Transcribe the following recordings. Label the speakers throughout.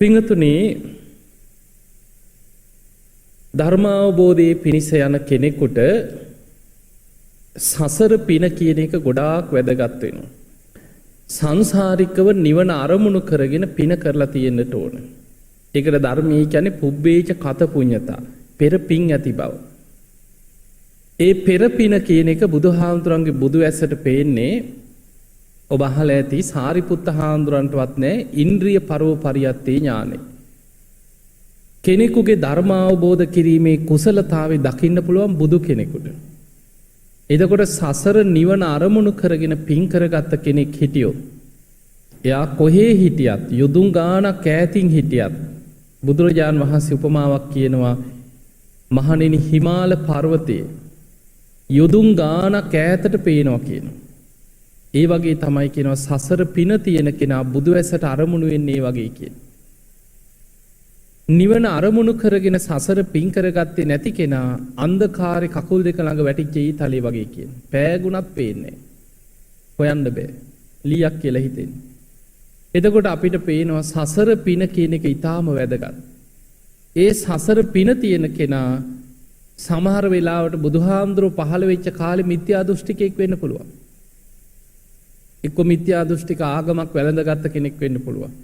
Speaker 1: පිංගතුනි ධර්මාවබෝධයේ පිණිස යන කෙනෙකුට සසර පින කියන එක ගොඩාක් වැදගත් වෙනවා. සංසාරිකව නිවන අරමුණු කරගෙන පින කරලා තියෙන්නට ඕන. ඒකට ධර්මයේ කියන්නේ පුබ්බේච කත පුඤ්ඤතා, පෙර පින් ඇති බව. ඒ පෙර පින කියන එක බුදුහාමුදුරන්ගේ බුදු ඇසට පේන්නේ ඔබ අහලා ඇති සාරිපුත්ත හාමුදුරන්ටවත් නැහැ ඉන්ද්‍රිය පරව පරියත්තේ ඥානෙ. කෙනෙකුගේ ධර්ම අවබෝධ කිරීමේ කුසලතාවේ දකින්න පුළුවන් බුදු කෙනෙකුට. එතකොට සසර නිවන අරමුණු කරගෙන පින් කරගත්ත කෙනෙක් හිටියොත් එයා කොහේ හිටියත් යොදුන් ගානක් ඈතින් හිටියත් බුදුරජාන් වහන්සේ උපමාවක් කියනවා මහණෙනි හිමාල පර්වතයේ යොදුන් ගානක් ඈතට පේනවා කියනවා. ඒ වගේ තමයි කියනවා සසර පින තියෙන කෙනා බුදු ඇසට අරමුණු වෙන්නේ වගේ කියන. නිවන අරමුණු කරගෙන සසර පින් කරගත්තේ නැති කෙනා අන්ධකාරේ කකුල් දෙක ළඟ වැටිච්ච ඊතලේ වගේ කියන. පෑගුණත් පේන්නේ. හොයන්න බෑ. ලීයක් කියලා හිතෙන්නේ. එතකොට අපිට පේනවා සසර පින කියන එක ඊටාම වැදගත්. ඒ සසර පින තියෙන කෙනා සමහර වෙලාවට බුදුහාමුදුරුවෝ පහළ වෙච්ච කාලේ මිත්‍යා දෘෂ්ටිකෙක් වෙන්න පුළුවන්. එක්ක මිත්‍යා දෘෂ්ටික ආගමක් වැළඳගත්ත කෙනෙක් වෙන්න පුළුවන්.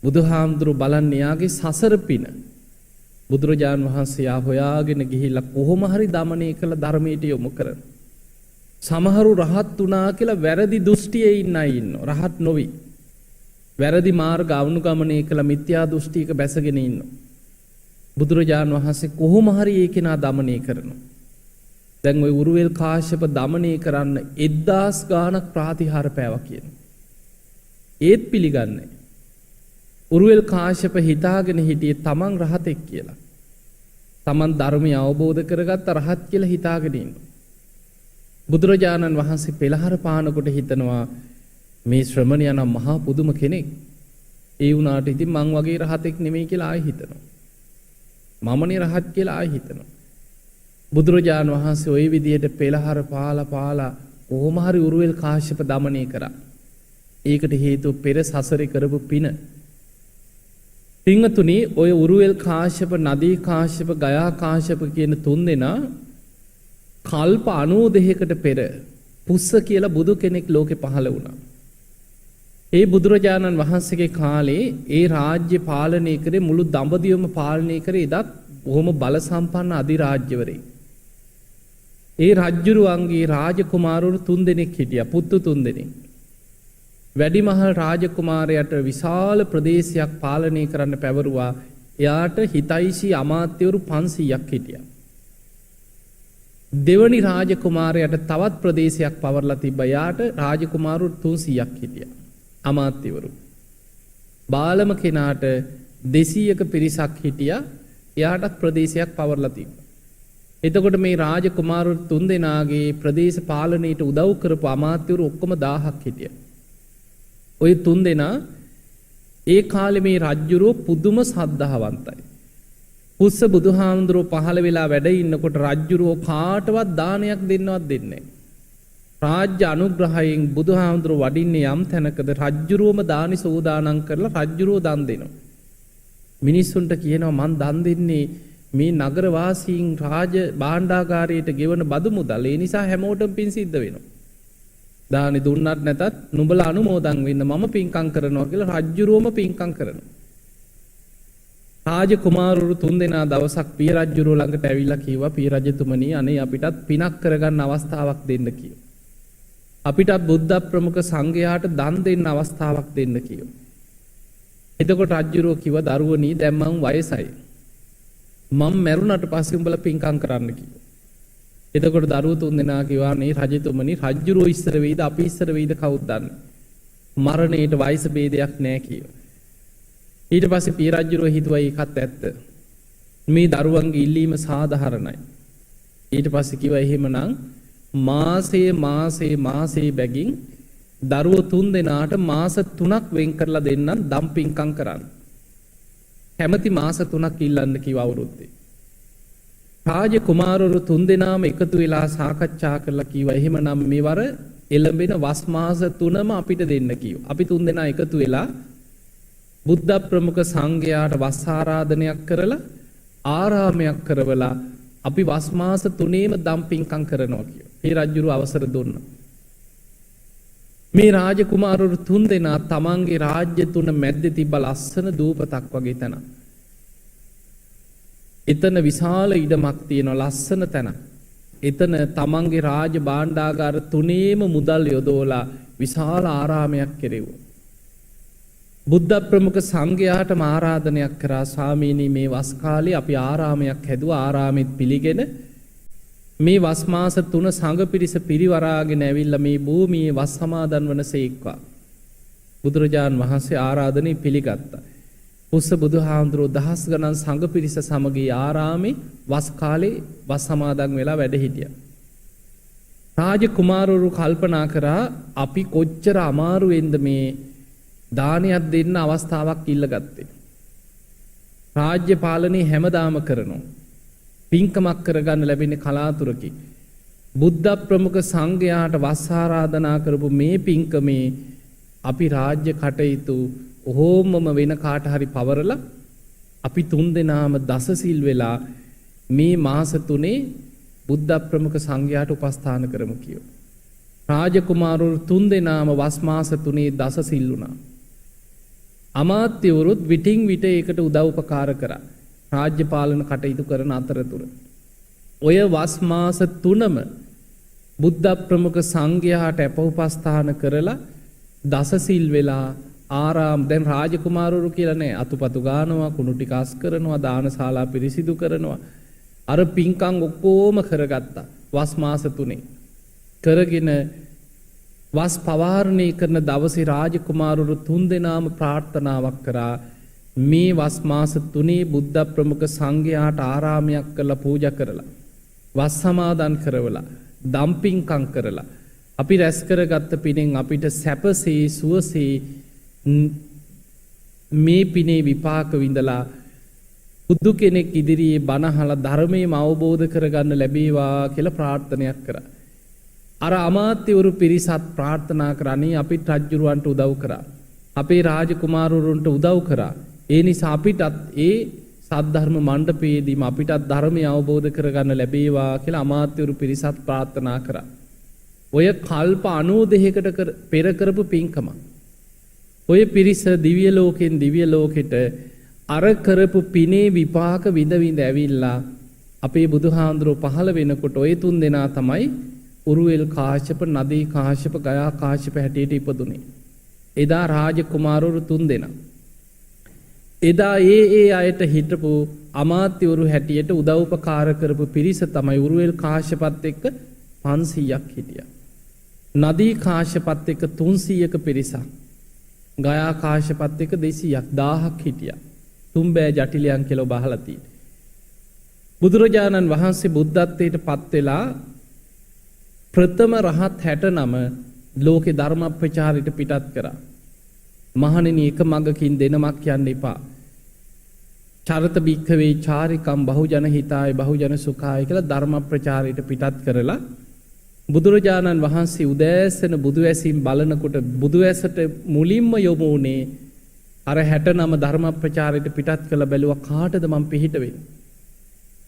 Speaker 1: බුදුහාමුදුරුවෝ බලන්නේ යාගේ සසර පින. බුදුරජාන් වහන්සේ යා හොයාගෙන ගිහිල්ලා කොහොම හරි দমনය කළ ධර්මයට යොමු කරන. සමහරු රහත් වුණා කියලා වැරදි දෘෂ්ටියේ ඉන්න අය ඉන්නවා. රහත් නොවි. වැරදි මාර්ග අනුගමනය කළ මිත්‍යා දෘෂ්ටියක බැසගෙන ඉන්නවා. බුදුරජාන් වහන්සේ කොහොම හරි ඒ කෙනා দমনය කරනවා. දැන් ওই උරුවෙල් කාශ්‍යප দমনය කරන්න 1000 ගාණක් ප්‍රාතිහාර පෑවා කියනවා. ඒත් පිළිගන්නේ. උරුවෙල් කාශ්‍යප හිතාගෙන හිටියේ තමන් රහතෙක් කියලා. තමන් ධර්මය අවබෝධ කරගත්ත රහත් කියලා හිතාගෙන ඉන්නවා. බුදුරජාණන් වහන්සේ පෙළහර පානකොට හිතනවා මේ ශ්‍රමණයා නම් මහා පුදුම කෙනෙක්. ඒ වුණාට ඉතින් මං වගේ රහතෙක් නෙමෙයි කියලා ආයි හිතනවා. මමනේ රහත් කියලා ආයි හිතනවා. බුදුරජාණන් වහන්සේ ওই විදිහට පෙළහර පාලා කොහොම හරි උරුවෙල් කාශ්‍යප দমনය කරා. ඒකට හේතුව පෙර සසරේ කරපු පින. පින්තුනි ඔය උරුවෙල් කාශ්‍යප, නදී කාශ්‍යප, ගයා කාශ්‍යප කියන තුන්දෙනා කල්ප 92කට පෙර පුස්ස කියලා බුදු කෙනෙක් ලෝකේ පහළ වුණා. ඒ බුදුරජාණන් වහන්සේගේ කාලේ ඒ රාජ්‍ය පාලනය කරේ මුළු දඹදිවම පාලනය කරේ එදත් බොහොම බල සම්පන්න අධිරාජ්‍යවරයෙක්. ඒ රජුරුවන්ගේ රාජකුමාරවරු 3 දෙනෙක් හිටියා. පුත්තු 3 දෙනෙක්. වැඩිමහල් රාජකුමාරයාට විශාල ප්‍රදේශයක් පාලනය කරන්න පැවරුවා. එයාට හිතයිසි අමාත්‍යවරු 500ක් හිටියා. දෙවනි රාජකුමාරයාට තවත් ප්‍රදේශයක් පවර්ලා තිබ්බා. එයාට රාජකුමාරවරු 300ක් හිටියා. අමාත්‍යවරු. බාලම කෙනාට 200ක පිරිසක් හිටියා. එයාටත් ප්‍රදේශයක් පවර්ලා තිබ්බා. එතකොට මේ රාජකුමාරවරු 3 දෙනාගේ ප්‍රදේශ පාලනයට උදව් කරපු අමාත්‍යවරු ඔක්කොම 1000ක් හිටියා. ඔය 3 දෙනා ඒ කාලේ මේ රජුරෝ පුදුම සද්ධාවන්තයි. පුස්ස බුදුහාමුදුරුවෝ පහළ වෙලා වැඩ ඉන්නකොට රජුරෝ කාටවත් දානයක් දෙන්නවත් දෙන්නේ නැහැ. රාජ්‍ය අනුග්‍රහයෙන් බුදුහාමුදුරුවෝ වඩින්නේ යම් තැනකද රජුරෝම දානි සෝදානම් කරලා රජුරෝ දන් දෙනවා. මිනිස්සුන්ට කියනවා මං දන් දෙන්නේ මේ නගර වාසීන් රාජ භාණ්ඩාගාරයට ගෙවන බදු මුදල්. ඒ නිසා හැමෝටම පින් සිද්ධ වෙනවා. දානි දුන්නත් නැතත් නුඹලා අනුමෝදන් වෙන්න මම පින්කම් කරනවා කියලා රජුරුවම පින්කම් කරනවා. රාජ කුමාරවරු 3 දෙනා දවසක් පිය රජුරුව ළඟට ඇවිල්ලා කිව්වා පිය රජතුමනි අනේ අපිටත් පිනක් කරගන්න අවස්ථාවක් දෙන්න කිව්වා. අපිටත් බුද්ධ ප්‍රමුඛ සංඝයාට දන් දෙන්න අවස්ථාවක් දෙන්න කිව්වා. එතකොට රජුරුව කිව්වා දරුවනි දැන් මං වයසයි. මම මැරුණට පස්සේ උඹලා පින්කම් කරන්න කිව්වා. එතකොට දරුවෝ 3 දෙනා කිව්වා නේ රජතුමනි රජුරුව ඉස්සර වෙයිද අපි ඉස්සර වෙයිද කවුද දන්නේ? මරණයට වයස ભેදයක් නැහැ කිව්වා. ඊට පස්සේ පිය රජුරුව හිතුවා ඒකත් ඇත්ත. මේ දරුවන්ගේ ඉල්ලීම සාධාරණයි. ඊට පස්සේ කිව්වා එහෙමනම් මාසේ බැගින් දරුවෝ 3 දෙනාට මාස 3ක් වෙන් කරලා දෙන්නම් දම් පින්කම් කරන්න. කැමති මාස 3ක් ඉල්ලන්න කිව්වා අවුරුද්දේ. රාජ කුමාරවරු 3 දෙනාම එකතු වෙලා සාකච්ඡා කරලා කිව්වා එහෙමනම් මේවර එළඹෙන වස් මාස 3ම අපිට දෙන්න කිව්වා. අපි 3 දෙනා එකතු වෙලා බුද්ධ ප්‍රමුඛ සංඝයාට වස් ආරාධනයක් කරලා ආරාමයක් කරවලා අපි වස් මාස 3ේම දම් පින්කම් කරනවා කියලා. ඒ රජුරු අවසර දුන්නා. මේ රාජකුමාරවරු 3 දෙනා තමන්ගේ රාජ්‍ය 3 මැද්දේ තිබ්බ ලස්සන දූපතක් වගේ තැන. එතන විශාල ඉඩමක් තියෙන ලස්සන තැන. එතන තමන්ගේ රාජ භාණ්ඩාගාර 3ේම මුදල් යොදවලා විශාල ආරාමයක් කෙරෙව්වා. බුද්ධ ප්‍රමුඛ සංඝයාට ආරාධනයක් කරා ස්වාමීනි මේ වස් කාලේ අපි ආරාමයක් හැදුවා ආරාමෙත් පිළිගෙන මේ වස් මාස 3 සංඝ පිරිස පිරිවරාගෙන ඇවිල්ලා මේ භූමියේ වස් සමාදන් වනසේක්වා. බුදුරජාන් වහන්සේ ආරාධනෙ පිළිගත්තා. පුස්ස බුදුහාමුදුරුවෝ දහස් ගණන් සංඝ පිරිස සමග ආරාමේ වස් කාලේ වස් සමාදන් වෙලා වැඩ හිටියා. රාජ කුමාරවරු කල්පනා කරා අපි කොච්චර අමාරුවෙන්ද මේ දානයක් දෙන්න අවස්ථාවක් ඉල්ලගත්තේ. රාජ්‍ය පාලනය හැමදාම කරනවා. පින්කමක් කරගන්න ලැබෙන්නේ කලාතුරකින්. බුද්ධ ප්‍රමුඛ සංඝයාට වස් ආරාධනා කරපු මේ පින්කමේ අපි රාජ්‍ය කටයුතු ඔහොමම වෙන කාට හරි පවරලා අපි 3 දෙනාම දසසිල් වෙලා මේ මාස 3 බුද්ධ ප්‍රමුඛ සංඝයාට උපස්ථාන කරමු කියෝ. රාජකුමාරවරු 3 දෙනාම වස් මාස 3 දසසිල් වුණා. අමාත්‍යවරුත් විටින් විට ඒකට උදව් උපකාර කරා. රාජ්‍ය පාලන කටයුතු කරන අතරතුර ඔය වස් මාස 3ම බුද්ධ ප්‍රමුඛ සංඝයාට අපෝපස්ථාන කරලා දසසිල් වෙලා ආරාම දැන් රාජකුමාරවරු කියලා නෑ අතුපතු ගානවා කුණු ටික අස් කරනවා දානශාලා පිරිසිදු කරනවා අර පින්කම් ඔක්කොම කරගත්තා වස් මාස 3 කරගෙන වස් පවාරණය කරන දවසේ රාජකුමාරවරු 3 දෙනාම ප්‍රාර්ථනාවක් කරා මේ වස් මාස 3 බුද්ධ ප්‍රමුඛ සංඝයාට ආරාමයක් කරලා පූජා කරලා වස් සමාදන් කරවලා දම් පින්කම් කරලා අපි රැස් කරගත්ත පිනෙන් අපිට සැපසේ සුවසේ මේ පිනේ විපාක විඳලා බුදු කෙනෙක් ඉදිරියේ බණ අහලා ධර්මයේම අවබෝධ කරගන්න ලැබේවා කියලා ප්‍රාර්ථනාවක් කරා. අර අමාත්‍යවරු පිරිසත් ප්‍රාර්ථනා කරන්නේ අපිට රජුරවන්ට උදව් කරා. අපේ රාජකුමාරවරුන්ට උදව් කරා. ඒ නිසා අපිටත් ඒ සද්ධර්ම මණ්ඩපයේදීම අපිටත් ධර්මය අවබෝධ කරගන්න ලැබේවා කියලා අමාත්‍යවරු පිරිසත් ප්‍රාර්ථනා කරා. ඔය කල්ප 92කට පෙර කරපු පින්කම. ඔය පිරිස දිව්‍ය ලෝකෙන් දිව්‍ය ලෝකෙට අර කරපු පිනේ විපාක විඳ විඳ ඇවිල්ලා අපේ බුදුහාඳුරෝ පහළ වෙනකොට ඔය 3 දෙනා තමයි උරුවෙල් කාශ්‍යප නදී කාශ්‍යප ගයා කාශ්‍යප හැටියට ඉපදුනේ. එදා රාජකුමාරවරු 3 දෙනා. එදා ඒ අයට හිටපු අමාත්‍යවරු හැටියට උදව්පකාර කරපු පිරිස තමයි උරුවෙල් කාශ්‍යපත් එක්ක 500ක් හිටියා. නදී කාශ්‍යපත් එක්ක 300ක පිරිසක්. ගයා කාශ්‍යපත් එක්ක 200ක් 1000ක් හිටියා. තුම්බෑ ජටිලයන් කියලා බහලා තියෙන්නේ. බුදුරජාණන් වහන්සේ බුද්ධත්වයට පත් වෙලා ප්‍රථම රහත් 69 ලෝකේ ධර්ම ප්‍රචාරයට පිටත් කරා. මහණෙනි එක මගකින් දෙනමක් යන්න එපා. චරත බික්ඛවේ චාරිකම් බහුජන හිතාය බහුජන සුඛාය කියලා ධර්ම ප්‍රචාරයට පිටත් කරලා බුදුරජාණන් වහන්සේ උදෑසන බුදුවැසින් බලනකොට බුදුවැසට මුලින්ම යොමු වුණේ අර 69 ධර්ම ප්‍රචාරයට පිටත් කළ බැලුවා කාටද මම පිහිට වෙන්නේ.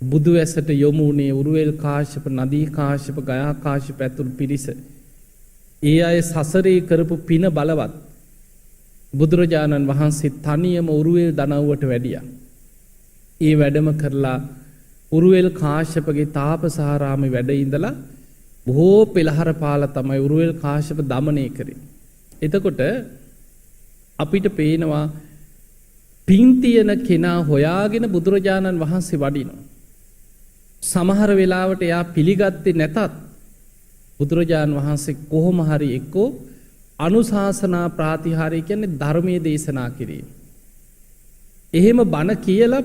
Speaker 1: බුදුවැසට යොමු වුණේ උරුවෙල් කාශ්‍යප නදී කාශ්‍යප ගයා කාශ්‍යප ඇතුළු පිරිස. ඒ අය සසරේ කරපු පින බලවත්. බුදුරජාණන් වහන්සේ තනියම උරුවෙල් දනව්වට වැඩියා. ඒ වැඩම කරලා උරුවෙල් කාශ්‍යපගේ තාපසාරාමේ වැඩ ඉඳලා බොහෝ පෙළහර පාලා තමයි උරුවෙල් කාශ්‍යප දමනය කරේ. එතකොට අපිට පේනවා පින් තියෙන කෙනා හොයාගෙන බුදුරජාණන් වහන්සේ වඩිනවා. සමහර වෙලාවට එයා පිළිගත්තේ නැතත් බුදුරජාණන් වහන්සේ කොහොම හරි එක්කෝ අනුශාසනා ප්‍රාතිහාර්ය කියන්නේ ධර්මයේ දේශනා කිරීම. එහෙම බණ කියලා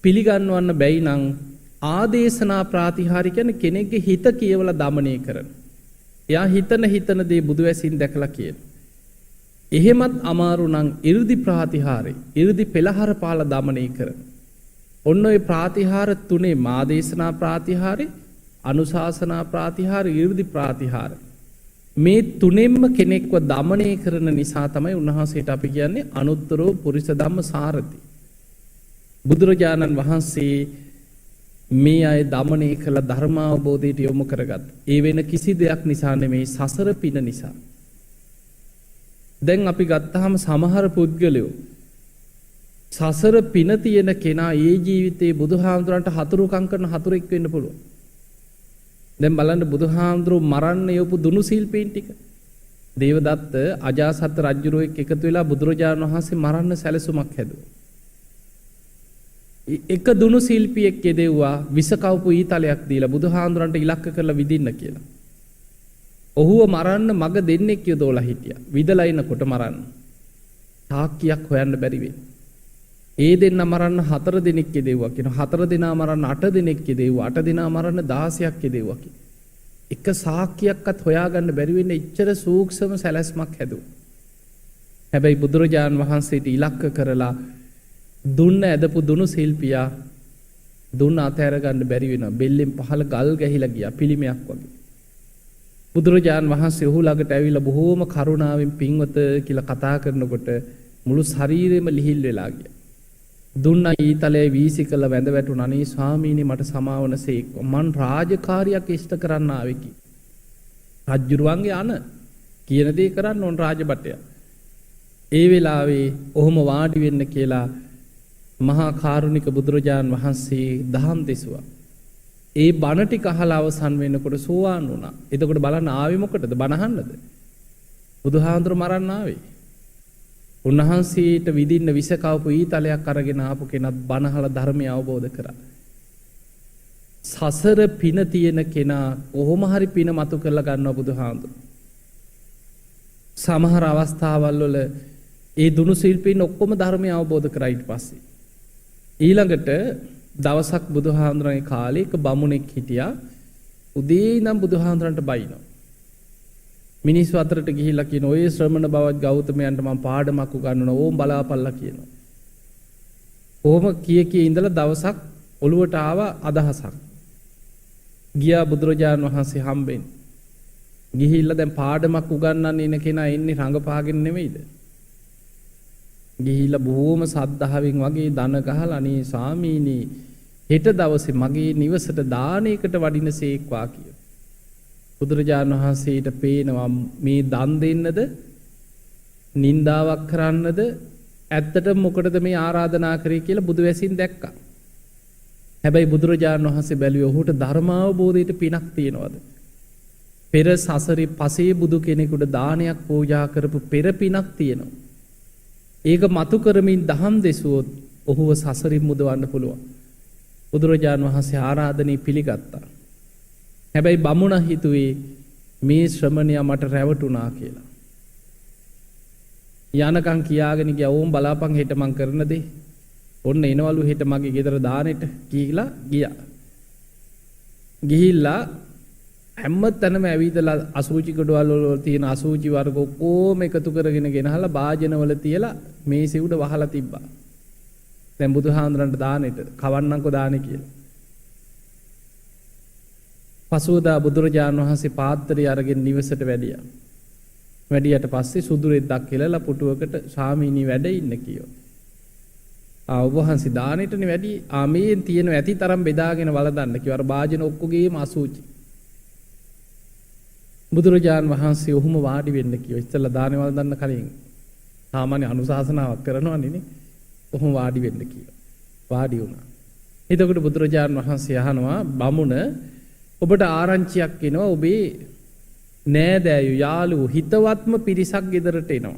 Speaker 1: පිළිගන්වන්න බැයි නම් ආදේශනා ප්‍රාතිහාර්ය කියන්නේ කෙනෙක්ගේ හිත කියවලා දමනය කරන. එයා හිතන දේ බුදුවැසින් දැකලා කියන. එහෙමත් අමාරු නම් 이르දි ප්‍රාතිහාර්ය, 이르දි පෙළහර පාලා දමනය කරන. ඔන්න ඔය ප්‍රාතිහාර තුනේ මාදේශනා ප්‍රාතිහාර්ය, අනුශාසනා ප්‍රාතිහාර්ය, 이르දි ප්‍රාතිහාර්ය. මේ තුනෙන්ම කෙනෙක්ව දමනය කරන නිසා තමයි උන්වහන්සේට අපි කියන්නේ අනුත්තරෝ පුරිස ධම්ම සාරති. බුදුරජාණන් වහන්සේ මේ අය දමනය කළ ධර්මාවබෝධයට යොමු කරගත්. ඒ වෙන කිසි දෙයක් නිසා නෙමෙයි සසර පින නිසා. දැන් අපි ගත්තාම සමහර පුද්ගලයෝ සසර පින තියෙන කෙනා ඒ ජීවිතේ බුදුහාමුදුරන්ට හතුරුකම් කරන හතුරෙක් වෙන්න පුළුවන්. දැන් බලන්න බුදුහාමුදුරුවෝ මරන්න යොපු දුනු ශිල්පීන් ටික. දේවදත්ත අජාසත් රජුරෝ එක්ක එකතු වෙලා බුදුරජාණන් වහන්සේ මරන්න සැලසුමක් හැදුවා. එක දුනු ශිල්පියෙක් යෙදෙව්වා විස කවපු ඊතලයක් දීලා බුදුහාමුදුරන්ට ඉලක්ක කරලා විදින්න කියලා. ඔහුව මරන්න මග දෙන්නෙක් යොදවලා හිටියා. විදලා ඉනකොට මරන්න. තාක්කියක් හොයන්න බැරි වෙන්නේ. ඒ දෙන්න මරන්න 4 දෙනෙක් යෙදෙව්වා කියනවා. 4 දෙනා මරන්න 8 දෙනෙක් යෙදෙව්වා. 8 දෙනා මරන්න 16ක් යෙදෙව්වා කියනවා. එක සාක්කියක්වත් හොයාගන්න බැරි වෙන්නේ ඉච්ඡර සූක්ෂම සැලැස්මක් හැදුවා. හැබැයි බුදුරජාන් වහන්සේට ඉලක්ක කරලා දුන්න ඇදපු දුනු ශිල්පියා දුන්න අතහැර ගන්න බැරි වෙනවා. බෙල්ලෙන් පහළ ගල් ගැහිලා ගියා පිළිමයක් වගේ. බුදුරජාන් වහන්සේ ඔහු ළඟට ඇවිල්ලා බොහෝම කරුණාවෙන් පින්වත කියලා කතා කරනකොට මුළු ශරීරෙම ලිහිල් වෙලා ගියා. දුන්න ඊතලයේ වීසි කළ වැඳ වැටුණා. අනේ ස්වාමීනි මට සමාවන සේක්වා. මං රාජකාරියක් ඉෂ්ට කරන්න ආවේ කි. රජුරුවන්ගේ අන කියන දේ කරන්න ඕන රාජබටය. ඒ වෙලාවේ ඔහොම වාඩි වෙන්න කියලා මහා කාරුණික බුදුරජාන් වහන්සේ දහම් දෙසුවා. ඒ බණ ටික අහලා අවසන් වෙනකොට සෝවාන් වුණා. එතකොට බලන්න ආවේ මොකටද? බණ අහන්නද? බුදුහාඳුර මරන්න ආවේ. උන්වහන්සේට විදින්න විස කවපු ඊතලයක් අරගෙන ආපු කෙනත් බණහල ධර්මය අවබෝධ කරා. සසර පින තියෙන කෙනා කොහොම හරි පින මතු කරලා ගන්නවා බුදුහාඳුර. සමහර අවස්ථාවල් වල ඒ දුනු ශිල්පීන් ඔක්කොම ධර්මය අවබෝධ කරා ඊට පස්සේ. ඊළඟට දවසක් බුදුහාඳුරන්ගේ කාලේ එක බමුණෙක් හිටියා. උදේ ඉඳන් බුදුහාඳුරන්ට බයිනවා. මිනිස්සු අතරට ගිහිල්ලා කියන ඔය ශ්‍රමණ බවත් ගෞතමයන්ට මම පාඩමක් උගන්වනවා ඕම් බලාපල්ලා කියනවා. කොහොම කී ඉඳලා දවසක් ඔළුවට ආව අදහසක්. ගියා බුදුරජාණන් වහන්සේ හම්බෙන්න. ගිහිල්ලා දැන් පාඩමක් උගන්වන්න ඉන කෙනා එන්නේ රඟපාගෙන නෙමෙයිද? ගිහිල්ලා බොහොම සද්ධාවෙන් වගේ දන ගහලා අනේ ස්වාමීනි හෙට දවසේ මගේ නිවසට දානයකට වඩිනසේක්වා කියලා. බුදුරජාණන් වහන්සේට පේනවා මේ දන් දෙන්නද නින්දාවක් කරන්නද ඇත්තට මොකටද මේ ආරාධනා කරේ කියලා බුදුවැසින් දැක්කා. හැබැයි බුදුරජාණන් වහන්සේ බැලුවේ ඔහුට ධර්මාවබෝධයට පිනක් තියනවද? පෙර සසරේ පසේ බුදු කෙනෙකුට දානයක් පූජා කරපු පෙර පිනක් තියෙනවා. ඒක මතු කරමින් දහම් දෙසුවොත් ඔහුව සසරින් මුදවන්න පුළුවන්. බුදුරජාණන් වහන්සේ ආරාධනය පිළිගත්තා. හැබැයි බමුණ හිතුවේ මේ ශ්‍රමණයා මට රැවටුණා කියලා. යනකම් කියාගෙන ගියා ඕම් බලාපන් හෙට මං කරන දේ. ඔන්න එනවලු හෙට මගේ ගෙදර දානෙට කියලා ගියා. ගිහිල්ලා හැම තැනම ඇවිදලා අසූචි ගොඩවල් වල තියෙන අසූචි වර්ග ඔක්කොම එකතු කරගෙන ගෙනහලා භාජනවල තියලා මේසෙ උඩ වහලා තිබ්බා. දැන් බුදුහාඳුරන්ට දානෙට කවන්නම්කෝ දානෙ කියලා. පසුවදා බුදුරජාණන් වහන්සේ පාත්‍රය අරගෙන නිවසට වැඩියා. වැඩියට පස්සේ සුදු රෙද්දක් කෙලලා පුටුවකට ස්වාමීනි වැඩ ඉන්න කියෝ. ඔබ වහන්සේ දානෙටනේ වැඩි. මේ තියෙන ඇති තරම් බෙදාගෙන වළඳන්න කිව්වා. අර භාජන ඔක්කොගේම අසූචි. බුදුරජාණන් වහන්සේ ඔහුම වාඩි වෙන්න කිව්වා. ඉස්සෙල්ලා දානේ වළඳන්න කලින් සාමාන්‍ය අනුශාසනාවක් කරනවනේ නේ. ඔහුම වාඩි වෙන්න කිව්වා. වාඩි වුණා. එතකොට බුදුරජාණන් වහන්සේ අහනවා බමුණ ඔබට ආරංචියක් එනවා ඔබේ නෑදෑයෝ යාළුවෝ හිතවත්ම පිරිසක් ගෙදරට එනවා.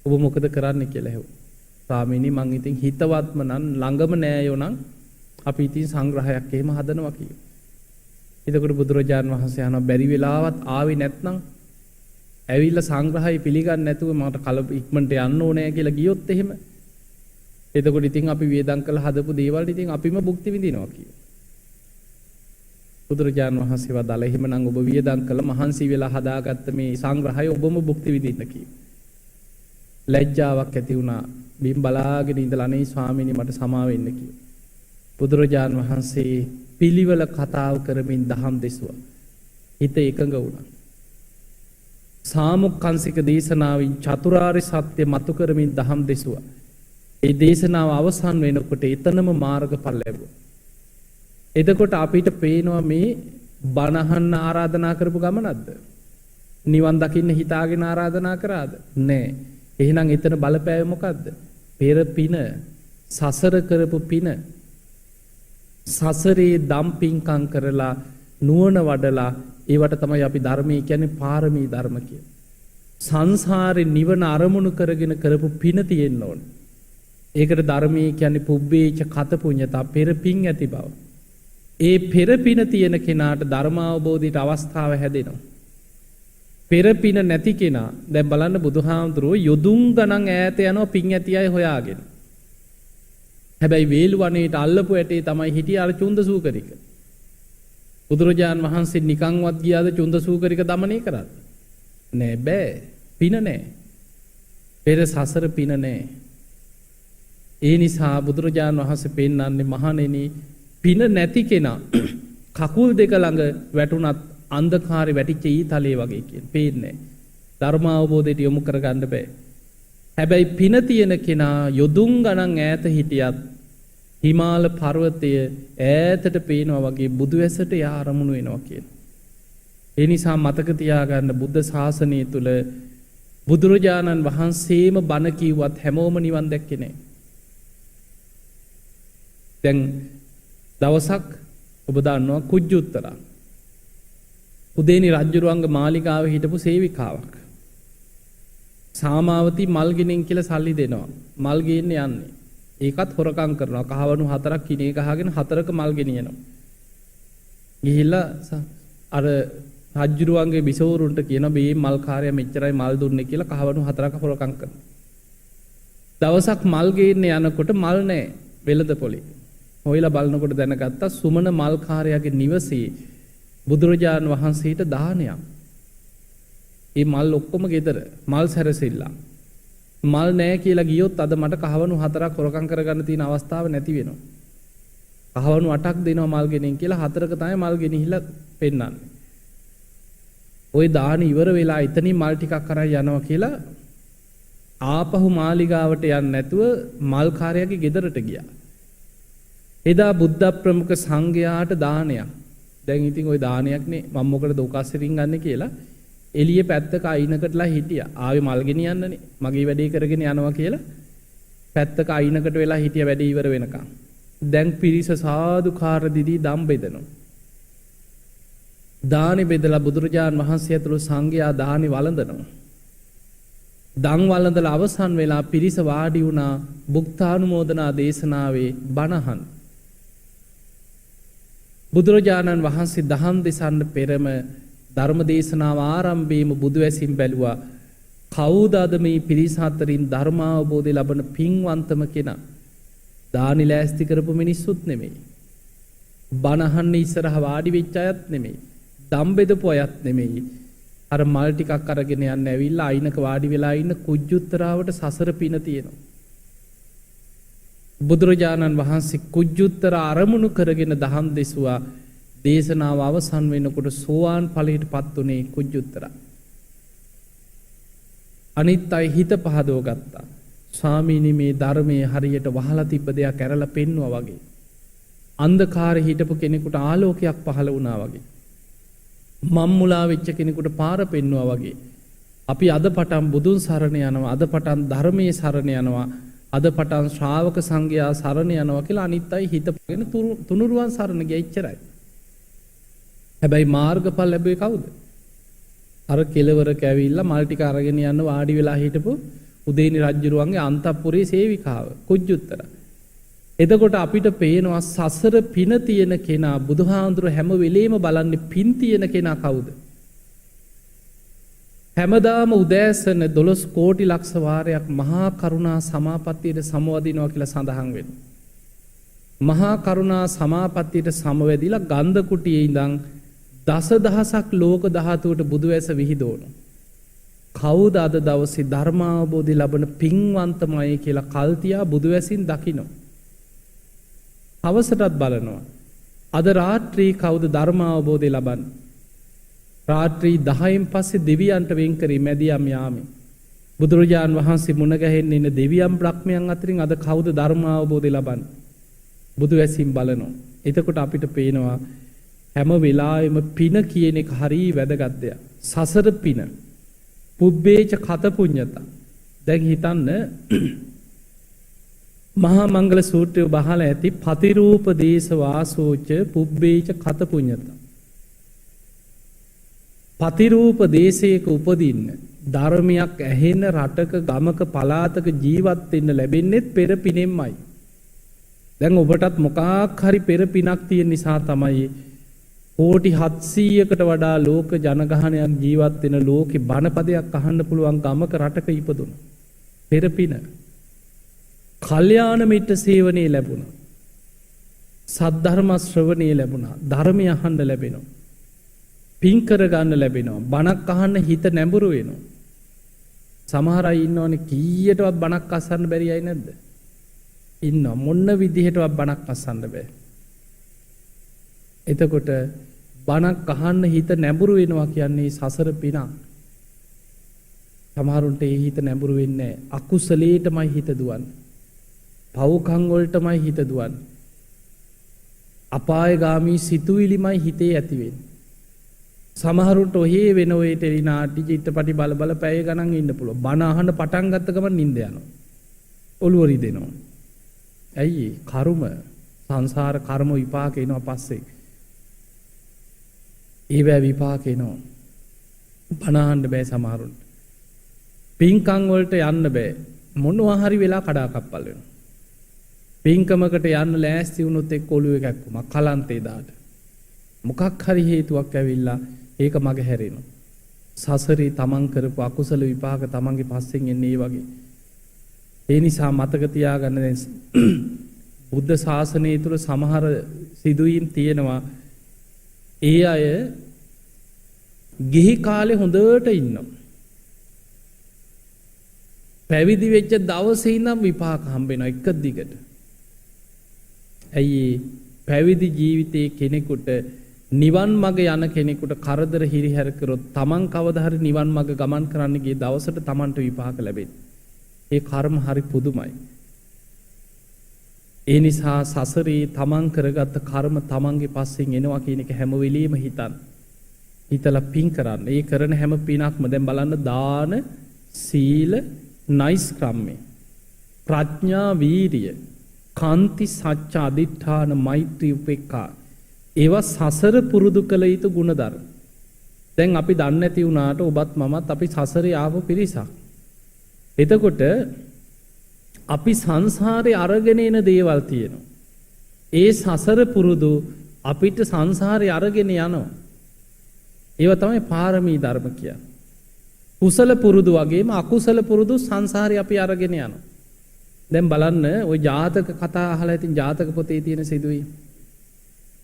Speaker 1: ඔබ මොකද කරන්න කියලා ඇහුවා. ස්වාමීනි මං ඉතින් හිතවත්ම නම් ළඟම නෑයෝ නම් අපි ඉතින් සංග්‍රහයක් එහෙම හදනවා කියලා. එතකොට බුදුරජාණන් වහන්සේ අහනවා බැරි වෙලාවත් ආවේ නැත්නම් ඇවිල්ලා සංග්‍රහය පිළිගන්නේ නැතුව මට ඉක්මනට යන්න ඕනේ කියලා ගියොත් එහෙම. එතකොට ඉතින් අපි වේදම් කළ හදපු දේවල් ඉතින් අපිම භුක්ති විඳිනවා කියලා. බුදුරජාණන් වහන්සේ වදාළ එහෙමනම් ඔබ වියදම් කළ මහන්සි වෙලා හදාගත්ත මේ සංග්‍රහය ඔබම භුක්ති විඳින්න කිව්වා. ලැජ්ජාවක් ඇති වුණා. බිම් බලාගෙන ඉඳලා අනේ ස්වාමීනි මට සමා වෙන්න කිව්වා. බුදුරජාණන් වහන්සේ පිළිවෙල කතාව කරමින් දහම් දෙසුවා. හිත එකඟ වුණා. සාමුක්ඛංසික දේශනාවෙන් චතුරාර්ය සත්‍ය මතු කරමින් දහම් දෙසුවා. ඒ දේශනාව අවසන් වෙනකොට එතනම මාර්ගඵල ලැබුවා. එතකොට අපිට පේනවා මේ බණ අහන්න ආරාධනා කරපු ගමනක්ද? නිවන් දකින්න හිතාගෙන ආරාධනා කරාද? නෑ. එහෙනම් එතන බලපෑව මොකද්ද? පෙර පින, සසර කරපු පින. සසරේ දම් පින්කම් කරලා නුවණ වඩලා ඒවට තමයි අපි ධර්මයේ කියන්නේ පාරමී ධර්ම කිය. සංසාරේ නිවන අරමුණු කරගෙන කරපු පින තියෙන්න ඕන. ඒකට ධර්මයේ කියන්නේ පුබ්බේච කත පුඤ්ඤතා පෙර පින් ඇති බව. ඒ පෙර පින තියෙන කෙනාට ධර්මාවබෝධයට අවස්ථාව හැදෙනවා. පෙර පින නැති කෙනා දැන් බලන්න බුදුහාමුදුරුවෝ යොදුන් ගණන් ඈත යනවා පින් ඇති අය හොයාගෙන. හැබැයි වේලුවනේට අල්ලපු ඇටේ තමයි හිටියේ අර චුන්දසූකරික. බුදුරජාන් වහන්සේ නිකන්වත් ගියාද චුන්දසූකරික দমনය කරාද? නෑ බෑ. පින නෑ. පෙර සසර පින නෑ. ඒ නිසා බුදුරජාන් වහන්සේ පෙන්වන්නේ මහණෙනි පින නැති කෙනා කකුල් දෙක ළඟ වැටුණත් අන්ධකාරේ වැටිච්ච ඊතලයේ වගේ කියන පේන්නේ. ධර්ම අවබෝධයට යොමු කරගන්න බෑ. හැබැයි පින තියෙන කෙනා යොදුන් ගණන් ඈත හිටියත් හිමාල පර්වතය ඈතට පේනවා වගේ බුදු ඇසට යා අරමුණු වෙනවා කියන. ඒ නිසා මතක තියාගන්න බුද්ධ ශාසනය තුල බුදුරජාණන් වහන්සේම බණ කිව්වත් හැමෝම නිවන් දැක්කේ නැහැ. දැන් දවසක් ඔබ දන්නවා කුජ්ජුත්තරා උදේනි රජුරුවන්ගේ මාලිගාවේ හිටපු සේවිකාවක්. සාමාවති මල් ගෙනින් කියලා සල්ලි දෙනවා. මල් ගේන්න යන්නේ. ඒකත් හොරකම් කරනවා. කහවණු 4ක් කිනේ ගහගෙන 4ක මල් ගෙනියනවා. ගිහිල්ලා අර රජුරුවන්ගේ බිසෝරුන්ට කියනවා මේ මල් කාර්යය මෙච්චරයි මල් දුන්නේ කියලා කහවණු 4ක හොරකම් කරනවා. දවසක් මල් ගේන්න යනකොට මල් නැහැ වෙළඳ පොලේ. හොයලා බලනකොට දැනගත්තා සුමන මල් කාර්යයාගේ නිවසේ බුදුරජාණන් වහන්සේට දානයක්. ඒ මල් ඔක්කොම ගෙදර මල් සැරසිල්ලා. මල් නැහැ කියලා ගියොත් අද මට කහවණු 4ක් හොරකම් කරගන්න තියෙන අවස්ථාව නැති වෙනවා. කහවණු 8ක් දෙනවා මල් ගෙනින් කියලා 4ක තමයි මල් ගෙනිහිලා පෙන්නන්නේ. ওই දාන ඉවර වෙලා එතනින් මල් ටිකක් අරන් යනවා කියලා ආපහු මාලිගාවට යන්නේ නැතුව මල් කාර්යයාගේ ගෙදරට ගියා. එදා බුද්ධ ප්‍රමුඛ සංඝයාට දානයක්. දැන් ඉතින් ওই දානයක්නේ මම මොකටද උකස්සරින් ගන්න කියලා එළිය පැත්තක අයිනකටලා හිටියා. ආවේ මල් ගෙනියන්නනේ. මගේ වැඩේ කරගෙන යනවා කියලා පැත්තක අයිනකට වෙලා හිටියා වැඩේ ඉවර වෙනකන්. දැන් පිරිස සාදුකාර දිදී දම් බෙදනවා. දානි බෙදලා බුදුරජාන් වහන්සේ ඇතුළු සංඝයා දානි වළඳනවා. දන් වළඳලා අවසන් වෙලා පිරිස වාඩි වුණා භුක්තානුමෝදනා දේශනාවේ බණහන්. බුදුරජාණන් වහන්සේ දහම් දෙසන්න පෙරම ධර්ම දේශනාව ආරම්භයේම බුදු ඇසින් බැලුවා කවුද අද මේ පිරිස අතරින් ධර්මාවබෝධය ලබන පින්වන්තම කෙනා? දානි ලෑස්ති කරපු මිනිස්සුත් නෙමෙයි. බණ අහන්න ඉස්සරහ වාඩි වෙච්ච අයත් නෙමෙයි. දම් බෙදපු අයත් නෙමෙයි. අර මල් ටිකක් අරගෙන යන්න ඇවිල්ලා අයිනක වාඩි වෙලා ඉන්න කුජ්ජුත්තරාවට සසර පින තියෙනවා. බුදුරජාණන් වහන්සේ කුජ්ජුත්තර අරමුණු කරගෙන දහම් දෙසුවා. දේශනාව අවසන් වෙනකොට සෝවාන් ඵලයට පත් උනේ කුජ්ජුත්තරා. අනිත් අය හිත පහදව ගත්තා. ස්වාමීනි මේ ධර්මයේ හරියට වහලා තිබ්බ දෙයක් ඇරලා පෙන්නුවා වගේ. අන්ධකාරේ හිටපු කෙනෙකුට ආලෝකයක් පහළ වුණා වගේ. මම්මුලා වෙච්ච කෙනෙකුට පාර පෙන්නුවා වගේ. අපි අද පටන් බුදුන් සරණ යනවා. අද පටන් ධර්මයේ සරණ යනවා. අද පටන් ශ්‍රාවක සංඝයා සරණ යනවා කියලා අනිත් අය හිතපගෙන තුනුරුවන් සරණ ගියා ඉච්චරයි. හැබැයි මාර්ගඵල ලැබුවේ කවුද? අර කෙලවරක ඇවිල්ලා මල් ටික අරගෙන යන්න වාඩි වෙලා හිටපු උදේනි රජුරුවන්ගේ අන්තපුරේ සේවිකාව කුජ්ජුත්තර. එතකොට අපිට පේනවා සසර පින තියෙන කෙනා බුදුහාඳුර හැම වෙලේම බලන්නේ පින් තියෙන කෙනා කවුද? හැමදාම උදෑසන 12 කෝටි ලක්ෂ වාරයක් මහා කරුණා සමාපත්තියට සමවදිනවා කියලා සඳහන් වෙනවා. මහා කරුණා සමාපත්තියට සමවැදිලා ගන්ධ කුටියේ ඉඳන් දසදහසක් ලෝක ධාතුවට බුදු ඇස විහිදවනවා. කවුද අද දවසේ ධර්මාවබෝධය ලබන පින්වන්තමයි කියලා කල්තියා බුදු ඇසින් දකිනවා. හවසටත් බලනවා. අද රාත්‍රී කවුද ධර්මාවබෝධය ලබන්නේ? රාත්‍රී 10න් පස්සේ දෙවියන්ට වෙන් කරේ මැදියම් යාමේ. බුදුරජාන් වහන්සේ මුණ ගැහෙන්න ඉන්න දෙවියන් බ්‍රහ්මයන් අතරින් අද කවුද ධර්ම අවබෝධය ලබන්නේ? බුදු වැසින් බලනවා. එතකොට අපිට පේනවා හැම වෙලාවෙම පින කියන එක හරිය වැදගත් දෙයක්. සසර පින. පුබ්බේච කත පුඤ්ඤතා. දැන් හිතන්න මහා මංගල සූත්‍රය බහලා ඇති පතිරූප දේශ වාසෝච පුබ්බේච කත පුඤ්ඤතා. පතිරූප දේශයක උපදින්න ධර්මයක් ඇහෙන රටක ගමක පළාතක ජීවත් වෙන්න ලැබෙන්නේ පෙර පිනෙන්මයි. දැන් ඔබටත් මොකක් හරි පෙර පිනක් තියෙන නිසා තමයි කෝටි 700කට වඩා ලෝක ජනගහනයක් ජීවත් වෙන ලෝකේ බණපදයක් අහන්න පුළුවන් ගමක රටක ඉපදුණා. පෙර පින. කල්යාණ මිත්‍ර සේවනයේ ලැබුණා. සද්ධර්ම ශ්‍රවණයේ ලැබුණා. ධර්මය අහන්න ලැබෙනවා. පින් කර ගන්න ලැබෙනවා. බණක් අහන්න හිත නැඹුරු වෙනවා. සමහර අය ඉන්නවනේ කීයටවත් බණක් අසන්න බැරි අය නැද්ද? ඉන්න මොන විදිහටවත් බණක් අසන්න බෑ. එතකොට බණක් අහන්න හිත නැඹුරු වෙනවා කියන්නේ සසර පිනක්. සමහරුන්ට ඒ හිත නැඹුරු වෙන්නේ නැහැ. අකුසලයටමයි හිත දුවන්නේ. පව්කම් වලටමයි හිත දුවන්නේ. අපායගාමී සිතුවිලිමයි හිතේ ඇති වෙන්නේ. සමහරුන්ට ඔහේ වෙන ඔය ටෙලි නාට්‍ය චිත්‍රපටි බල බල පැය ගණන් ඉන්න පුළුවන්. බණ අහන්න පටන් ගත්ත ගමන් නිින්ද යනවා. ඔළුව රිදෙනවා. ඇයි? කර්ම සංසාර කර්ම විපාක එනවා පස්සේ. ඒවැ විපාක එනවා. බණ අහන්න බෑ සමහරුන්ට. පින්කම් වලට යන්න බෑ. මොනවා හරි වෙලා කඩාකප්පල් වෙනවා. පින්කමකට යන්න ලෑස්ති වුණොත් එක්ක ඔළුව එකක්කම කලන්තේ දාට. මොකක් හරි හේතුවක් ඇවිල්ලා ඒක මග හැරෙනවා. සසරේ තමන් කරපු අකුසල විපාක තමන්ගේ පස්සෙන් එන්නේ වගේ. ඒ නිසා මතක තියාගන්න දැන් බුද්ධ ශාසනය තුල සමහර සිදුවීම් තියෙනවා. ඒ අය ගිහි කාලේ හොඳට ඉන්නවා. පැවිදි වෙච්ච දවසේ ඉඳන් විපාක හම්බ වෙනවා එක දිගට. ඇයි පැවිදි ජීවිතයේ කෙනෙකුට නිවන් මඟ යන කෙනෙකුට කරදර හිරිහැර කරොත් තමන් කවදා හරි නිවන් මඟ ගමන් කරන්න ගිය දවසට තමන්ට විපාක ලැබෙන්නේ. ඒ කර්ම හරි පුදුමයි. ඒ නිසා සසරේ තමන් කරගත්ත කර්ම තමන්ගේ පස්සෙන් එනවා කියන එක හැම වෙලෙම හිතන්න. හිතලා පින් කරන්න. ඒ කරන හැම පිනක්ම දැන් බලන්න දාන, සීල, නයිස් ක්‍රම්මේ, ප්‍රඥා, වීරිය, කාන්ති, සච්ච, අදිඨාන, මෛත්‍රී, උපේක්ඛා ඒවා සසර පුරුදු කළ යුතු ගුණධර්ම. දැන් අපි දන්නේ නැති වුණාට ඔබත් මමත් අපි සසරේ ආපු පිරිසක්. එතකොට අපි සංසාරේ අරගෙන එන දේවල් තියෙනවා. ඒ සසර පුරුදු අපිට සංසාරේ අරගෙන යනවා. ඒවා තමයි පාරමී ධර්ම කියන්නේ. කුසල පුරුදු වගේම අකුසල පුරුදු සංසාරේ අපි අරගෙන යනවා. දැන් බලන්න ওই ජාතක කතා අහලා ඉතින් ජාතක පොතේ තියෙන සිදුවීම්.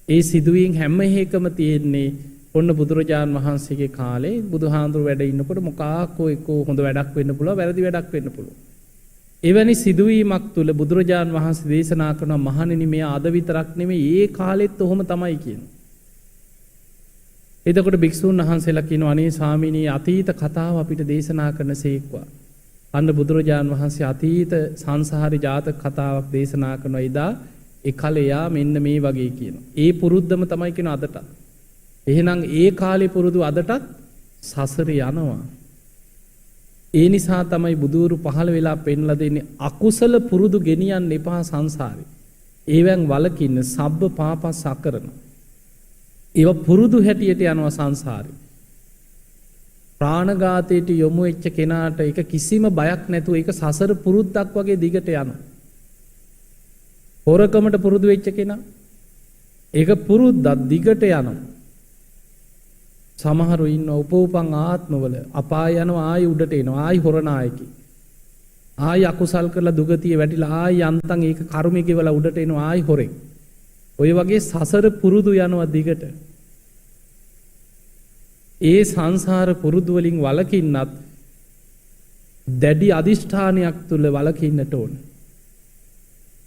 Speaker 1: ඒ සිදුවීම් හැම එකම තියෙන්නේ ඔන්න බුදුරජාන් වහන්සේගේ කාලේ බුදුහාඳුර වැඩ ඉන්නකොට මොකාකෝ එක්කෝ හොඳ වැඩක් වෙන්න පුළුවන් වැරදි වැඩක් වෙන්න පුළුවන්. එවැනි සිදුවීමක් තුළ බුදුරජාන් වහන්සේ දේශනා කරන මහණෙනි මේ අද විතරක් නෙමෙයි ඒ කාලෙත් ඔහොම තමයි කියනවා. එතකොට භික්ෂුන් වහන්සේලා කියනවා අනේ ස්වාමීනි අතීත කතාව අපිට දේශනා කරනසේක්වා. අන්න බුදුරජාන් වහන්සේ අතීත සංසාරේ ජාතක කතාවක් දේශනා කරන ඉදා ඒ කලයා මෙන්න මේ වගේ කියනවා. ඒ පුරුද්දම තමයි කියන අදටත්. එහෙනම් ඒ කාලේ පුරුදු අදටත් සසරේ යනවා. ඒ නිසා තමයි බුදුරු පහළ වෙලා පෙන්ලා දෙන්නේ අකුසල පුරුදු ගෙනියන්න එපා සංසාරේ. ඒවෙන් වලකින්න සබ්බ පාපස් අකරන. ඒව පුරුදු හැටියට යනවා සංසාරේ. ප්‍රාණඝාතයට යොමු වෙච්ච කෙනාට ඒක කිසිම බයක් නැතුව ඒක සසර පුරුද්දක් වගේ දිගට යනවා. හොරකමට පුරුදු වෙච්ච කෙනා ඒක පුරුද්දක් දිගට යනවා. සමහරු ඉන්න උපෝපං ආත්මවල අපාය යනවා ආයි උඩට එනවා ආයි හොරනායකි. ආයි අකුසල් කරලා දුගතිය වැටිලා ආයි යන්තම් ඒක කර්මයේ ගෙවලා උඩට එනවා ආයි හොරෙක්. ඔය වගේ සසර පුරුදු යනවා දිගට. ඒ සංසාර පුරුදු වලින් වළකින්නත් දැඩි අදිෂ්ඨානයක් තුල වළකින්නට ඕන.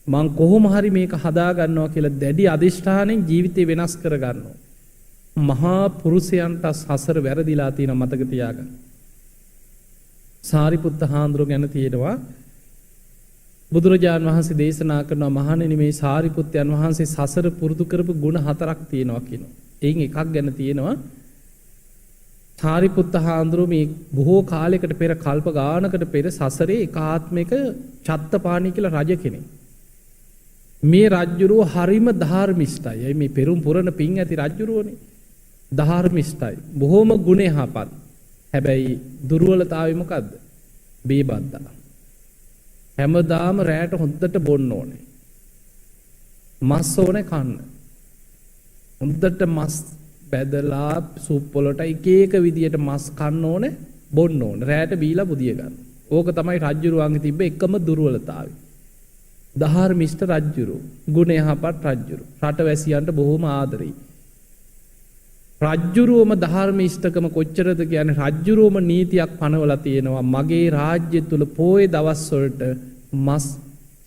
Speaker 1: මං කොහොම හරි මේක හදා ගන්නවා කියලා දැඩි අදිෂ්ඨානෙන් ජීවිතේ වෙනස් කර ගන්නවා. මහා පුරුෂයන්ට සසර වැරදිලා තියෙන මතක තියාගන්න. සාරිපුත්ත හාමුදුරුවෝ ගැන තියෙනවා බුදුරජාණන් වහන්සේ දේශනා කරනවා මහණෙනි මේ සාරිපුත්තයන් වහන්සේ සසර පුරුදු කරපු ගුණ 4ක් තියෙනවා කියනවා. එයින් එකක් ගැන තියෙනවා සාරිපුත්ත හාමුදුරුවෝ මේ බොහෝ කාලයකට පෙර කල්ප ගානකට පෙර සසරේ ඒකාත්මික චත්තපාණී කියලා රජ කෙනෙක්. මේ රජුරෝ හරිම ධාර්මිෂ්ඨයි. මේ පෙරුම් පුරන පිං ඇති රජුරෝනේ. ධාර්මිෂ්ඨයි. බොහොම ගුණ යහපත්. හැබැයි දුර්වලතාවය මොකද්ද? බේබද්දා. හැමදාම රැයට හොද්දට බොන්න ඕනේ. මස් ඕනේ කන්න. හොද්දට මස් බැදලා සුප් වලට එක එක විදියට මස් කන්න ඕනේ, බොන්න ඕනේ. රැයට බීලා බුදිය ගන්න. ඕක තමයි රජුරුවන්ගේ තිබ්බ එකම දුර්වලතාවය. ධාර්මිෂ්ඨ රජුරෝ, ගුණ යහපත් රජුරෝ. රටවැසියන්ට බොහොම ආදරෙයි. රජ්ජුරුවම ධර්මිෂ්ඨකම කොච්චරද කියන්නේ රජ්ජුරුවම නීතියක් පනවලා තියෙනවා මගේ රාජ්‍ය තුල පොයේ දවස්වලට මස්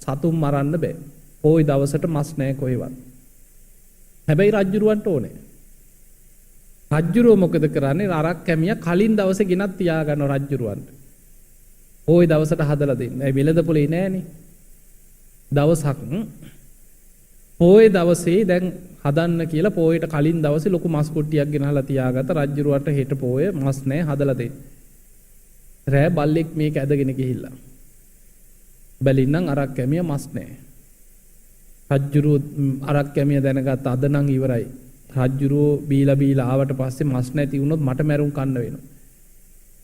Speaker 1: සතුන් මරන්න බෑ. පොයේ දවසට මස් නෑ කොහෙවත්. හැබැයි රජ්ජුරුවන්ට ඕනේ. රජ්ජුරුව මොකද කරන්නේ? අරක් කැමියා කලින් දවසේ ගෙනත් තියා ගන්න රජ්ජුරුවන්ට. පොයේ දවසට හදලා දෙන්න. ඒ වෙලද පොලේ නෑනේ. දවසක් පොයේ දවසේ දැන් හදන්න කියලා පොයට කලින් දවසේ ලොකු මස් කුට්ටියක් ගෙනහලා තියාගත්ත රජ්ජුරුවට හෙට පොය මස් නැහැ හදලා දෙන්න. රෑ බල්ලෙක් මේක ඇදගෙන ගිහිල්ලා. බැලින්නම් අරක් කැමිය මස් නැහැ. රජ්ජුරුව අරක් කැමිය දැනගත්ත අද නම් ඉවරයි. රජ්ජුරුව බීලා ආවට පස්සේ මස් නැති වුණොත් මට මැරුම් කන්න වෙනවා.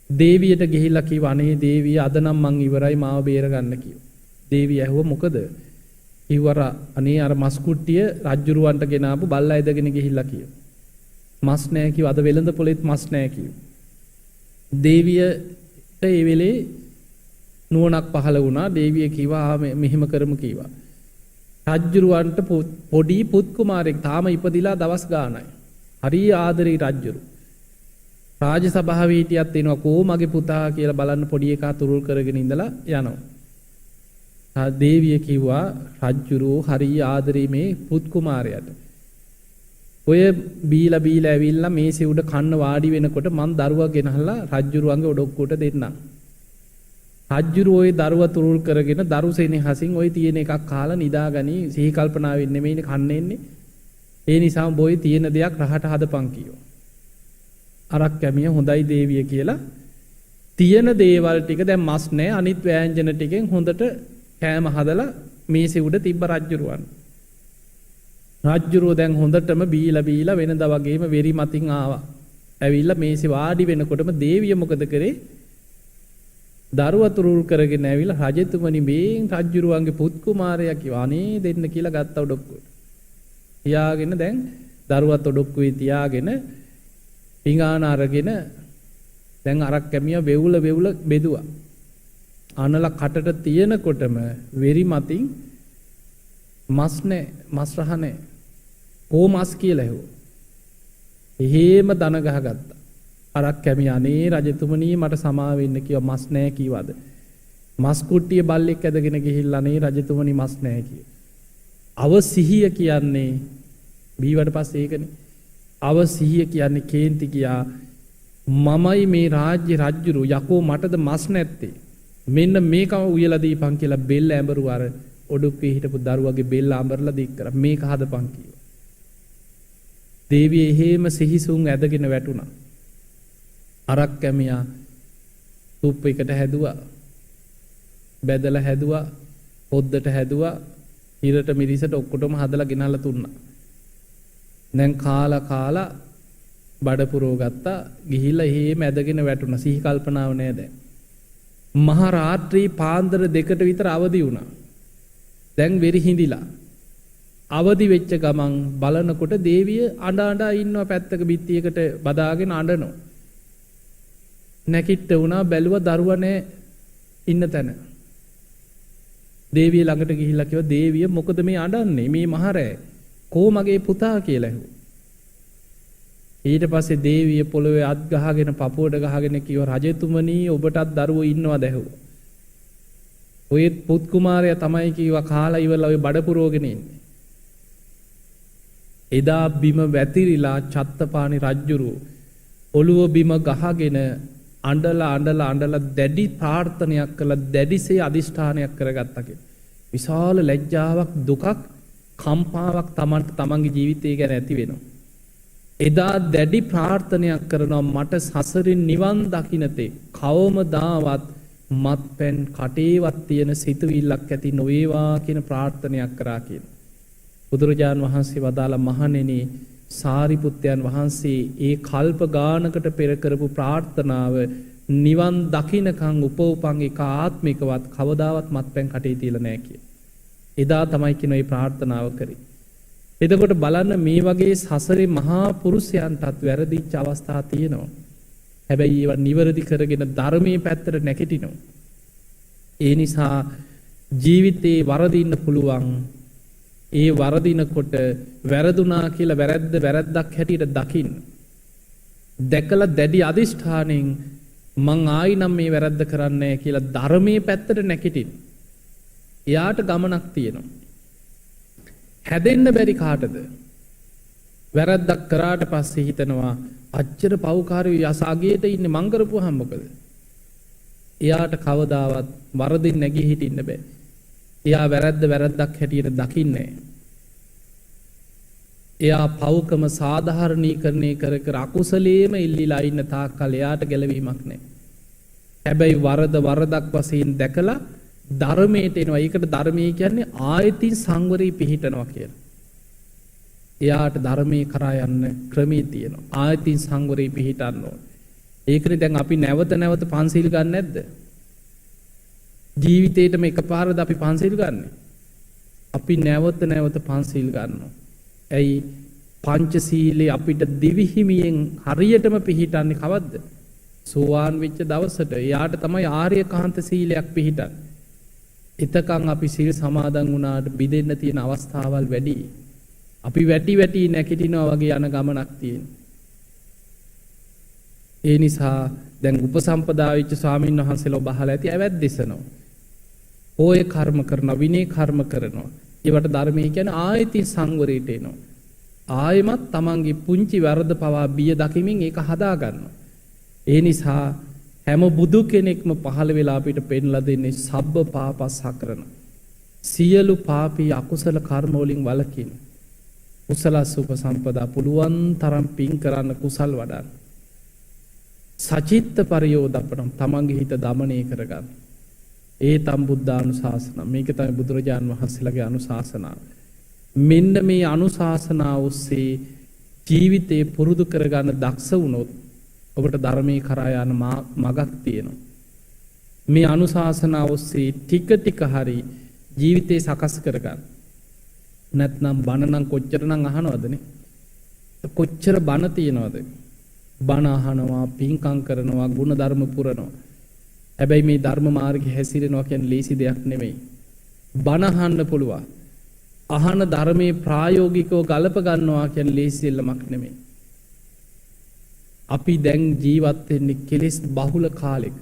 Speaker 1: දේවියට ගිහිල්ලා කිව්වා අනේ දේවිය අද නම් මං ඉවරයි මාව බේර ගන්න කිව්වා. දේවිය ඇහුවා මොකද? ඉවර අනේ අර මස් කුට්ටිය රජ්ජුරුවන්ට ගෙනාපු බල්ලා ඇදගෙන ගිහිල්ලා කිව්වා. මස් නැහැ කිව්වා. අද වෙළඳ පොලෙත් මස් නැහැ කිව්වා. දේවියට ඒ වෙලේ නුවණක් පහළ වුණා. දේවිය කිව්වා මෙහෙම කරමු කිව්වා. රජ්ජුරුවන්ට පොඩි පුත් කුමාරයෙක් තාම ඉපදිලා දවස් ගාණයි. හරි ආදරේ රජ්ජුරු. රාජ සභාවේ හිටියත් එනවා කෝ මගේ පුතා කියලා බලන්න පොඩි එකා තුරුල් කරගෙන ඉඳලා යනවා. දේවිය කිව්වා රජ්ජුරුව හරි ආදරේ මේ පුත් කුමාරයාට. ඔය බීලා ඇවිල්ලා මේසෙ උඩ කන්න වාඩි වෙනකොට මං දරුවා ගෙනහලා රජ්ජුරුවන්ගේ ඔඩොක්කුවට දෙන්නම්. රජ්ජුරුව ওই දරුවා තුරුල් කරගෙන දරුසෙනේ හසින් ওই තියෙන එකක් කාලා නිදාගනි සිහි කල්පනාවෙන් නෙමෙයිනේ කන්න එන්නේ. ඒ නිසා බොයි තියෙන දෙයක් රහට හදපන් කිව්වා. අරක් කැමිය හොඳයි දේවිය කියලා තියෙන දේවල් ටික දැන් මස් නැහැ අනිත් වෑංජන ටිකෙන් හොඳට කෑම හදලා මේසෙ උඩ තිබ්බ රජ්ජුරුවන්. රජ්ජුරුව දැන් හොඳටම බීලා වෙනදා වගේම වෙරි මතින් ආවා. ඇවිල්ලා මේසෙ වාඩි වෙනකොටම දේවිය මොකද කරේ? දරුවා තුරුල් කරගෙන ඇවිල්ලා රජතුමනි මේන් රජ්ජුරුවන්ගේ පුත් කුමාරයා කිව්වා අනේ දෙන්න කියලා ගත්ත ඔඩොක්කුවට. තියාගෙන දැන් දරුවත් ඔඩොක්කුවේ තියාගෙන පිඟාන අරගෙන දැන් අරක් කැමියා වෙවුල බෙදුවා. අනලා කටට තියෙනකොටම වෙරි මතින් මස් නැහැ මස් රහ නැහැ. කෝ මස් කියලා ඇහුවා. එහෙම දන ගහගත්තා. අරක් කැමියා අනේ රජතුමනි මට සමා වෙන්න කිව්වා මස් නැහැ කීවද. මස් කුට්ටිය බල්ලෙක් ඇදගෙන ගිහිල්ලා අනේ රජතුමනි මස් නැහැ කිව්වා. අවසිහිය කියන්නේ බීවට පස්සේ ඒකනේ. අවසිහිය කියන්නේ කේන්ති කියා මමයි මේ රාජ්‍ය රජුරු යකෝ මටද මස් නැත්තේ. මෙන්න මේකම උයලා දීපන් කියලා බෙල්ල ඇඹරු අර ඔඩුක්කේ හිටපු දරුවගේ බෙල්ල අඹරලා දික් කරා. මේක හදපන් කිව්වා. දේවිය එහෙම සිහිසුන් ඇදගෙන වැටුණා. අරක් කැමියා සුප් එකට හැදුවා. බැදලා හැදුවා. පොද්දට හැදුවා. ඉරට මිරිසට ඔක්කොටම හදලා ගෙනල්ලා තුන්නා. දැන් කාලා බඩ පුරව ගත්තා. ගිහිල්ලා එහෙම ඇදගෙන වැටුණා. සිහි කල්පනාව නෑ දැන්. මහා රාත්‍රී පාන්දර 2ට විතර අවදි වුණා. දැන් වෙරි හිඳිලා. අවදි වෙච්ච ගමන් බලනකොට දේවිය අඬ ඉන්නවා පැත්තක බිත්තියකට බදාගෙන අඬනවා. නැකිට වුණා බැලුවා දරුවා නෑ ඉන්න තැන. දේවිය ළඟට ගිහිල්ලා කිව්වා දේවිය මොකද මේ අඬන්නේ මේ මහරෑ කෝ මගේ පුතා කියලා ඇහුවා. ඊට පස්සේ දේවිය පොළවේ අත් ගහගෙන පපුවට ගහගෙන කිව්වා රජතුමනි ඔබටත් දරුවෝ ඉන්නවද ඇහුවා. ඔය පුත් කුමාරයා තමයි කිව්වා කාලා ඉවරලා ඔය බඩ පුරවගෙන ඉන්නේ. එදා බිම වැතිරිලා චත්තපාණි රජ්ජුරුව ඔළුව බිම ගහගෙන අඬලා දැඩි ප්‍රාර්ථනයක් කළා, දැඩිසේ අදිෂ්ඨානයක් කරගත්තා කියලා. විශාල ලැජ්ජාවක්, දුකක්, කම්පාවක් තමන්ගේ ජීවිතය ගැන ඇති වෙනවා. එදා දැඩි ප්‍රාර්ථනයක් කරනවා, මට සසරින් නිවන් දකින්නතේ කවමදාවත් මත්පැන් කටේවත් තියෙන සිතුවිල්ලක් ඇති නොවේවා කියන ප්‍රාර්ථනයක් කරා කියන. බුදුරජාණන් වහන්සේ වදාළ මහණෙනි, සාරිපුත්තයන් වහන්සේ ඒ කල්ප ගානකට පෙර කරපු ප්‍රාර්ථනාව නිවන් දකින්නකම් උපෝපං එක ආත්මිකවත් කවදාවත් මත්පැන් කටේ තියලා නැහැ කිය. එදා තමයි කියන මේ ප්‍රාර්ථනාව කරේ. එතකොට බලන්න, මේ වගේ සසරේ මහා පුරුෂයන්ටත් වැරදිච්ච අවස්ථා තියෙනවා. හැබැයි ඒවා නිවැරදි කරගෙන ධර්මයේ පැත්තට නැගිටිනවා. ඒ නිසා ජීවිතේ වරදින්න පුළුවන්. ඒ වරදිනකොට වැරදුනා කියලා වැරද්දක් හැටියට දකින්න. දැකලා දැඩි අදිෂ්ඨානෙන් මං ආයි නම් මේ වැරද්ද කරන්නේ නැහැ කියලා ධර්මයේ පැත්තට නැගිටින්න. එයාට ගමනක් තියෙනවා. හැදෙන්න බැරි කාටද? වැරද්දක් කරාට පස්සේ හිතනවා අච්චර පව්කාරයෝ යසාගේට ඉන්නේ, මං කරපුවාම මොකද? එයාට කවදාවත් වරදින් නැගී හිටින්න බෑ. එයා වැරද්දක් හැටියට දකින්නේ. එයා පව්කම සාධාරණීකරණය කර අකුසලයේම ඉල්ලිලා ඉන්න තාක්කල් එයාට ගැලවීමක් නැහැ. හැබැයි වරදක් වශයෙන් දැකලා ධර්මයට එනවා. ඒකට ධර්මය කියන්නේ ආයතින් සංවරී පිහිටනවා කියලා. එයාට ධර්මයේ කරා යන්න ක්‍රමී තියෙනවා. ආයතින් සංවරී පිහිටන්න ඕන. ඒකනේ දැන් අපි නැවත පන්සිල් ගන්න නැද්ද? ජීවිතේටම එකපාරද අපි පන්සිල් ගන්න? අපි නැවත පන්සිල් ගන්නවා. ඇයි? පංචශීලයේ අපිට දිවිහිමියෙන් හරියටම පිහිටන්නේ කවද්ද? සෝවාන් වෙච්ච දවසට. එයාට තමයි ආර්යකාන්ත සීලයක් පිහිටන්නේ. එතකන් අපි සීල් සමාදන් වුණාට බිඳෙන්න තියෙන අවස්ථාවල් වැඩි. අපි වැටි නැගිටිනවා වගේ යන ගමනක් තියෙන. ඒ නිසා දැන් උපසම්පදා වෙච්ච ස්වාමීන් වහන්සේලා බහලා ඇති ඇවැද්දෙසනවා. ඕය කර්ම කරනවා, විනය කර්ම කරනවා. ඒවට ධර්මයේ කියන්නේ ආයති සංවරයට එනවා. ආයමත් තමන්ගේ පුංචි වරද පවා බිය දකිමින් ඒක හදා ගන්නවා. ඒ නිසා හැම බුදු කෙනෙක්ම පහළ වෙලා අපිට පෙන්ලා දෙන්නේ සබ්බ පාපස්සකරන. සියලු පාපී අකුසල කර්ම වලින් වළකින්න. කුසලස් උපසම්පදා පුළුවන් තරම් පින් කරන්න, කුසල් වඩන්න. සචිත්ත පරියෝදපනම් තමන්ගේ හිත දමනය කරගන්න. ඒ තම් බුද්ධානුශාසන. මේක තමයි බුදුරජාණන් වහන්සේලාගේ අනුශාසනාව. මෙන්න මේ අනුශාසනාව ඔස්සේ ජීවිතේ පුරුදු කරගන්න දක්ෂ වුණොත් ඔබට ධර්මයේ කරා යන මගක් තියෙනවා. මේ අනුශාසනාව ඔස්සේ ටික හරි ජීවිතේ සකස් කරගන්න. නැත්නම් බණ නම් කොච්චරනම් අහනවදනේ? කොච්චර බණ තියනවද? බණ අහනවා, පින්කම් කරනවා, ගුණ ධර්ම පුරනවා. හැබැයි මේ ධර්ම මාර්ගයේ හැසිරෙනවා කියන්නේ ලේසි දෙයක් නෙමෙයි. බණ අහන්න පුළුවන්. අහන ධර්මයේ ප්‍රායෝගිකව ගලප ගන්නවා කියන්නේ ලේසි දෙයක් නෙමෙයි. අපි දැන් ජීවත් වෙන්නේ කෙලෙස් බහුල කාලෙක.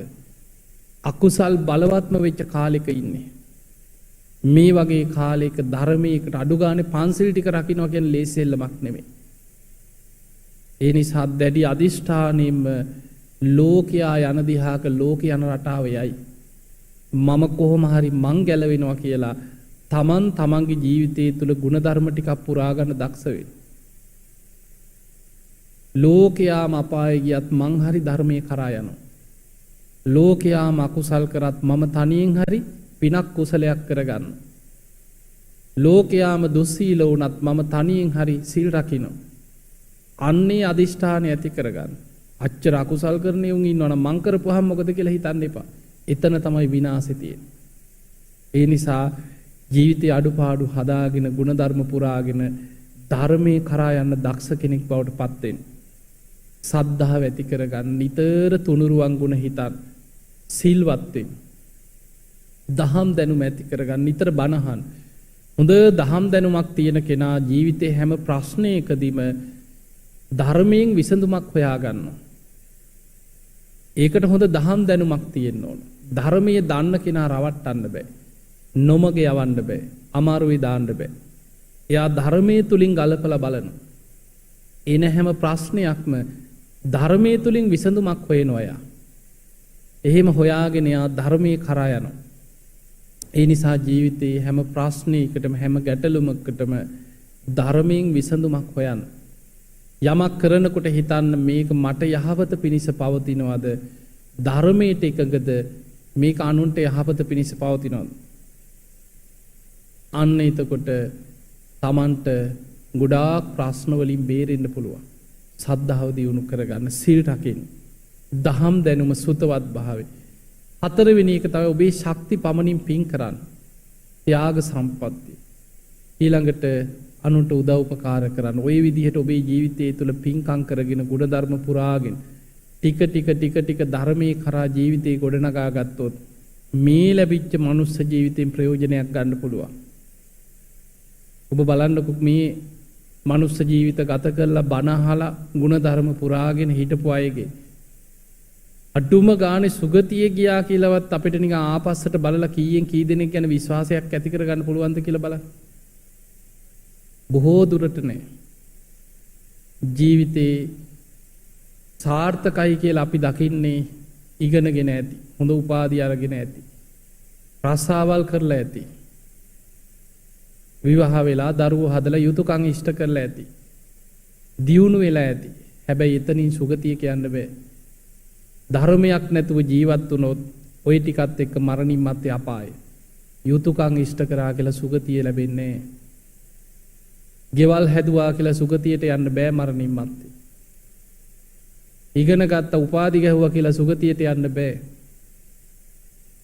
Speaker 1: අකුසල් බලවත්ම වෙච්ච කාලෙක ඉන්නේ. මේ වගේ කාලයක ධර්මයකට අඩු ගානේ පන්සිල් ටික රකින්නවා කියන්නේ ලේසි දෙයක් නෙමෙයි. ඒ නිසා දැඩි අදිෂ්ඨානෙම ලෝකයා යන දිහාක ලෝක යන රටාව යයි. මම කොහොම හරි මං ගැලවෙනවා කියලා තමන්ගේ ජීවිතය තුළ ගුණධර්ම ටිකක් පුරා ගන්න දක්ෂ වෙන්න. ලෝකයාම අපායේ ගියත් මං හරි ධර්මයේ කරා යනවා. ලෝකයාම අකුසල් කරත් මම තනියෙන් හරි පිනක් කුසලයක් කරගන්න. ලෝකයාම දුස්සීල වුණත් මම තනියෙන් හරි සිල් රකින්න. අන්නේ අදිෂ්ඨානය ඇති කරගන්න. අච්චර අකුසල් කරන උන් ඉන්නවනම් මං කරපුවාම මොකද කියලා හිතන්න එපා. එතන තමයි විනාශය තියෙන්නේ. ඒ නිසා ජීවිතයේ අඩුපාඩු හදාගෙන ගුණධර්ම පුරාගෙන ධර්මයේ කරා යන දක්ෂ කෙනෙක් බවට පත් වෙන්න. සද්ධාව ඇති කරගන්න, නිතර තුනුරුවන් ගුණ හිතන්න, සිල්වත් වෙන්න. දහම් දැනුම ඇති කරගන්න, නිතර බණ අහන්න. හොඳ දහම් දැනුමක් තියෙන කෙනා ජීවිතේ හැම ප්‍රශ්නයකදීම ධර්මයෙන් විසඳුමක් හොයා ගන්නවා. ඒකට හොඳ දහම් දැනුමක් තියෙන්න ඕන. ධර්මයේ දන්න කෙනා රවට්ටන්න බෑ. නොමග යවන්න බෑ. අමාරුවේ දාන්න බෑ. එයා ධර්මයේ තුලින් ගලපලා බලන. එන හැම ප්‍රශ්නයක්ම ධර්මයේ තුලින් විසඳුමක් හොයනවා එයා. එහෙම හොයාගෙන එයා ධර්මයේ කරා යනවා. ඒ නිසා ජීවිතයේ හැම ප්‍රශ්නයකටම හැම ගැටලුමකටම ධර්මයෙන් විසඳුමක් හොයන්න. යමක් කරනකොට හිතන්න මේක මට යහපත පිණිස පවතිනවද? ධර්මයට එකඟද? මේක අනුන්ට යහපත පිණිස පවතිනවද? අන්න එතකොට තමන්ට ගොඩාක් ප්‍රශ්න වලින් බේරෙන්න පුළුවන්. සද්ධාව දියුණු කරගන්න, සිල් රකින්න, දහම් දැනුම, සුතවත් භාවය. හතරවෙනි එක තමයි ඔබේ ශක්ති පමණින් පින් කරන්න. ත්‍යාග සම්පත්තිය. ඊළඟට අනුන්ට උදව් උපකාර කරන්න. ওই විදිහට ඔබේ ජීවිතය තුළ පින්කම් කරගෙන ගුණධර්ම පුරාගෙන ටික ධර්මයේ කරා ජීවිතේ ගොඩනගා ගත්තොත් මේ ලැබිච්ච මනුස්ස ජීවිතෙන් ප්‍රයෝජනයක් ගන්න පුළුවන්. ඔබ බලන්නකො මේ මනුස්ස ජීවිත ගත කරලා බණ අහලා ගුණධර්ම පුරාගෙන හිටපු අයගේ අඩුම ගානේ සුගතිය ගියා කියලාවත් අපිට නිකන් ආපස්සට බලලා කීයෙන් කී දෙනෙක් ගැන විශ්වාසයක් ඇති කරගන්න පුළුවන්ද කියලා බලන්න. බොහෝ දුරට නෑ. ජීවිතේ සාර්ථකයි කියලා අපි දකින්නේ ඉගෙනගෙන ඇති, හොඳ උපාධි අරගෙන ඇති, රස්සාවල් කරලා ඇති, විවාහ වෙලා දරුවෝ හදලා යුතුයකම් ඉෂ්ට කරලා ඇති, දියුණු වෙලා ඇති. හැබැයි එතනින් සුගතිය කියන්න බෑ. ධර්මයක් නැතුව ජීවත් වුණොත් ওই ටිකත් එක්ක මරණින් මත්තේ අපාය. යුතුයකම් ඉෂ්ට කරා කියලා සුගතිය ලැබෙන්නේ නෑ. ගෙවල් හැදුවා කියලා සුගතියට යන්න බෑ මරණින් මත්තේ. ඉගෙන ගත්ත උපාධි ගැහුවා කියලා සුගතියට යන්න බෑ.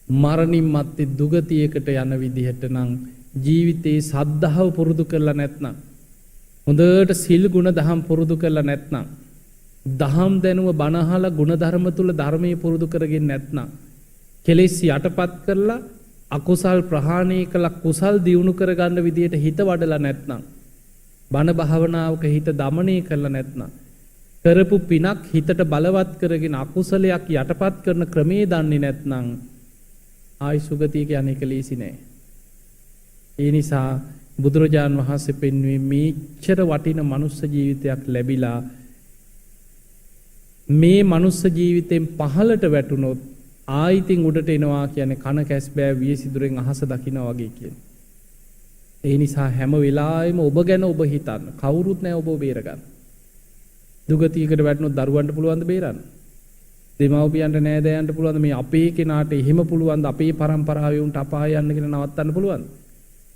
Speaker 1: මරණින් මත්තේ දුගතියකට යන විදිහට නම් ජීවිතේ සද්ධාව පුරුදු කරලා නැත්නම්, හොඳට සිල් ගුණ දහම් පුරුදු කරලා නැත්නම්, දහම් දැනුම බණ අහලා ගුණ ධර්ම තුල ධර්මයේ පුරුදු කරගෙන නැත්නම්, කෙලෙස් යටපත් කරලා අකුසල් ප්‍රහාණය කළ කුසල් දියුණු කරගන්න විදිහට හිත වඩලා නැත්නම්, බණ භාවනාවක හිත දමනය කරලා නැත්නම්, කරපු පිනක් හිතට බලවත් කරගෙන අකුසලයක් යටපත් කරන ක්‍රමයේ දන්නේ නැත්නම් ආයි සුගතිය කියන්නේ කලීසි නෑ. ඒ නිසා බුදුරජාන් වහන්සේ පෙන්වුවේ මේච්චර වටින මනුස්ස ජීවිතයක් ලැබිලා මේ මනුස්ස ජීවිතෙන් පහළට වැටුනොත් ආයිතින් උඩට එනවා කියන්නේ කන කැස් බෑ වියසිදුරෙන් අහස දකිනා වගේ කියන්නේ. ඒ නිසා හැම වෙලාවෙම ඔබ ගැන ඔබ හිතන්න. කවුරුත් නෑ ඔබ බේරගන්න. දුගතියකට වැටුනොත් දරුවන්ට පුළුවන් ද බේරන්න? දෙමව්පියන්ට නෑදෑයන්ට පුළුවන් මේ අපේ කෙනාට එහෙම පුළුවන් ද අපේ පරම්පරාවේ උන්ට අපාය යන්න කියලා නවත්තන්න පුළුවන්?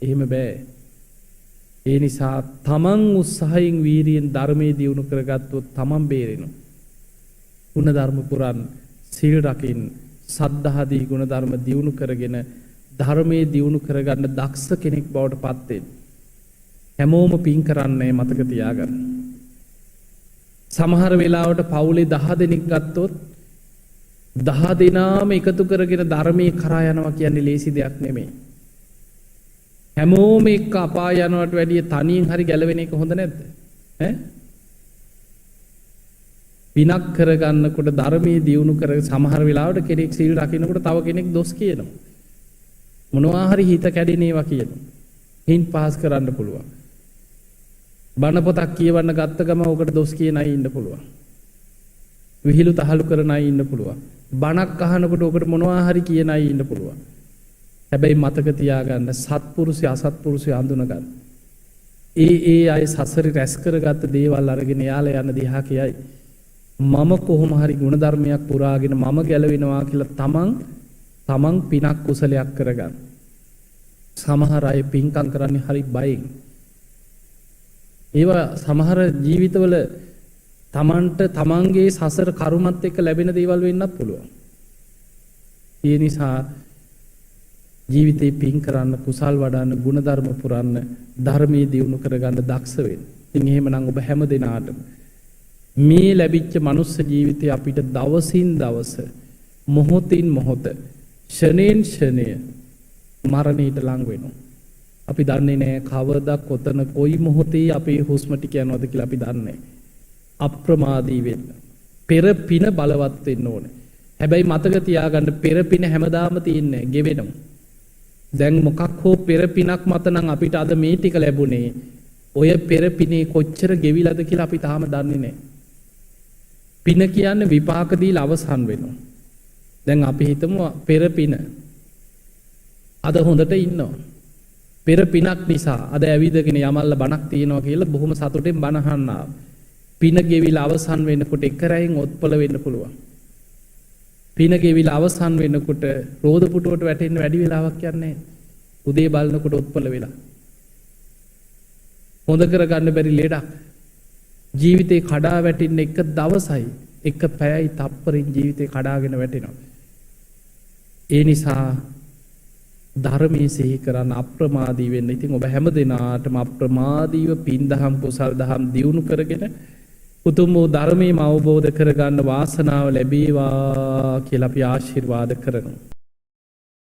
Speaker 1: එහෙම බෑ. ඒ නිසා තමන් උත්සාහයෙන් වීරියෙන් ධර්මයේ දියුණු කරගත්තොත් තමන් බේරෙනවා. ගුණ ධර්ම පුරන්, සීල් රකින්, සද්ධාදී ගුණ ධර්ම දියුණු කරගෙන ධර්මයේ දියුණු කරගන්න දක්ෂ කෙනෙක් බවට පත් වෙන්න. හැමෝම පින් කරන්නේ මතක තියාගන්න. සමහර වෙලාවට පවුලේ 10 දෙනෙක් ගත්තොත් 10 දෙනාම එකතු කරගෙන ධර්මයේ කරා යනවා කියන්නේ ලේසි දෙයක් නෙමෙයි. හැමෝම එක්ක අපාය යනවට වැඩිය තනියෙන් හරි ගැලවෙන එක හොඳ නැද්ද? ඈ? පිනක් කරගන්නකොට ධර්මයේ දියුණු කර සමහර වෙලාවට කෙනෙක් සීල් රකින්නකොට තව කෙනෙක් දොස් කියනවා. මොනවා හරි හිත කැඩෙනේවා කියනවා. හින් පාස් කරන්න පුළුවන්. බණ පොතක් කියවන්න ගත්ත ගම ඔකට දොස් කියන අය ඉන්න පුළුවන්. විහිළු තහළු කරන අය ඉන්න පුළුවන්. බණක් අහනකොට ඔකට මොනවා හරි කියන අය ඉන්න පුළුවන්. හැබැයි මතක තියාගන්න සත්පුරුෂය අසත්පුරුෂය අඳුනගන්න. ඒ අය සසරේ රැස් කරගත්ත දේවල් අරගෙන යාලා යන දිහා කියයි. මම කොහොම හරි ගුණධර්මයක් පුරාගෙන මම ගැලවෙනවා කියලා තමන් පිනක් කුසලයක් කරගන්න. සමහර අය පින්කම් කරන්නේ හරි බයෙන්. ඒවා සමහර ජීවිතවල තමන්ට තමන්ගේ සසර කර්මත් එක්ක ලැබෙන දේවල් වෙන්නත් පුළුවන්. ඒ නිසා ජීවිතේ පින් කරන්න, කුසල් වඩන්න, ගුණධර්ම පුරන්න, ධර්මයේ දියුණු කරගන්න දක්ෂ වෙන්න. ඉතින් එහෙමනම් ඔබ හැම දිනාටම මේ ලැබිච්ච මනුස්ස ජීවිතය අපිට දවසින් දවස, මොහොතින් මොහොත, ෂණයෙන් ෂණය මරණයට ලං වෙනවා. අපි දන්නේ නැහැ කවදා කොතන කොයි මොහොතේ අපේ හුස්ම ටික යනවද කියලා අපි දන්නේ නැහැ. අප්‍රමාදී වෙන්න. පෙර පින බලවත් වෙන්න ඕනේ. හැබැයි මතක තියාගන්න පෙර පින හැමදාම තියෙන්නේ ගෙවෙනවා. දැන් මොකක් හෝ පෙර පිනක් මත නම් අපිට අද මේ ටික ලැබුණේ. ඔය පෙර පිනේ කොච්චර ගෙවිලාද කියලා අපි තාම දන්නේ නැහැ. පින කියන්නේ විපාක දීලා අවසන් වෙනවා. දැන් අපි හිතමු පෙර පින. අද හොඳට ඉන්නවා. පෙර පිනක් නිසා අද ඇවිදගෙන යමල්ල බණක් තියනවා කියලා බොහොම සතුටෙන් බණ අහන්න ආවා. පින ගෙවිලා අවසන් වෙනකොට එක රැයෙන් ඔත්පල වෙන්න පුළුවන්. පින ගෙවිලා අවසන් වෙනකොට රෝද පුටුවට වැටෙන්න වැඩි වෙලාවක් යන්නේ නැහැ. උදේ බලනකොට ඔත්පල වෙලා. හොඳ කරගන්න බැරි ලෙඩක්. ජීවිතේ කඩා වැටෙන්න එක දවසයි එක පැයයි තප්පරින් ජීවිතේ කඩාගෙන වැටෙනවා. ඒ නිසා ධර්මයේ සිහි කරන්න අප්‍රමාදී වෙන්න. ඉතින් ඔබ හැම දිනාටම අප්‍රමාදීව පින් දහම් කුසල් දහම් දියුණු කරගෙන උතුම් වූ ධර්මයේ අවබෝධ කරගන්න වාසනාව ලැබේවා කියලා අපි ආශිර්වාද කරනවා.